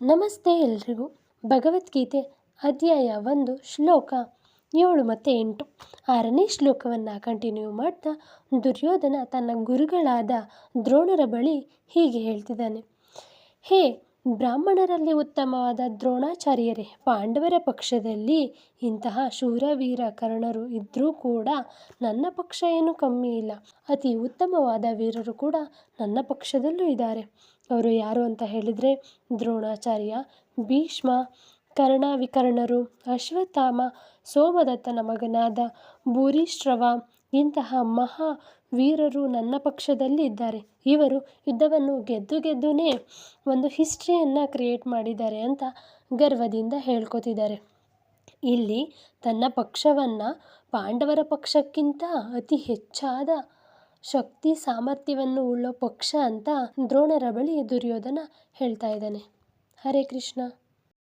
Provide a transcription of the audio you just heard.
ನಮಸ್ತೆ ಎಲ್ರಿಗೂ. ಭಗವದ್ಗೀತೆ ಅಧ್ಯಾಯ 1 ಶ್ಲೋಕ 7 ಮತ್ತು 8. 6ನೇ ಶ್ಲೋಕವನ್ನು ಕಂಟಿನ್ಯೂ ಮಾಡ್ತಾ ದುರ್ಯೋಧನ ತನ್ನ ಗುರುಗಳಾದ ದ್ರೋಣರ ಬಳಿ ಹೀಗೆ ಹೇಳ್ತಿದ್ದಾನೆ. ಹೇ ಬ್ರಾಹ್ಮಣರಲ್ಲಿ ಉತ್ತಮವಾದ ದ್ರೋಣಾಚಾರ್ಯರೇ, ಪಾಂಡವರ ಪಕ್ಷದಲ್ಲಿ ಇಂತಹ ಶೂರವೀರ ಕರ್ಣರು ಇದ್ದರೂ ಕೂಡ ನನ್ನ ಪಕ್ಷ ಏನು ಕಮ್ಮಿ ಇಲ್ಲ. ಅತಿ ಉತ್ತಮವಾದ ವೀರರು ಕೂಡ ನನ್ನ ಪಕ್ಷದಲ್ಲೂ ಇದ್ದಾರೆ. ಅವರು ಯಾರು ಅಂತ ಹೇಳಿದರೆ ದ್ರೋಣಾಚಾರ್ಯ, ಭೀಷ್ಮ, ಕರ್ಣ, ವಿಕರ್ಣರು, ಅಶ್ವತ್ಥಾಮ, ಸೋಮದತ್ತನ ಮಗನಾದ ಭೂರಿಶ್ರವ ಇಂತಹ ಮಹಾ ವೀರರು ನನ್ನ ಪಕ್ಷದಲ್ಲಿ ಇದ್ದಾರೆ. ಇವರು ಯುದ್ಧವನ್ನು ಗೆದ್ದುನೇ ಒಂದು ಹಿಸ್ಟ್ರಿಯನ್ನು ಕ್ರಿಯೇಟ್ ಮಾಡಿದ್ದಾರೆ ಅಂತ ಗರ್ವದಿಂದ ಹೇಳ್ಕೊತಿದ್ದಾರೆ. ಇಲ್ಲಿ ತನ್ನ ಪಕ್ಷವನ್ನು ಪಾಂಡವರ ಪಕ್ಷಕ್ಕಿಂತ ಅತಿ ಹೆಚ್ಚಾದ ಶಕ್ತಿ ಸಾಮರ್ಥ್ಯವನ್ನು ಉಳ್ಳೋ ಪಕ್ಷ ಅಂತ ದ್ರೋಣರ ಬಳಿ ದುರ್ಯೋಧನ ಹೇಳ್ತಾ ಇದ್ದಾನೆ. ಹರೇ ಕೃಷ್ಣ.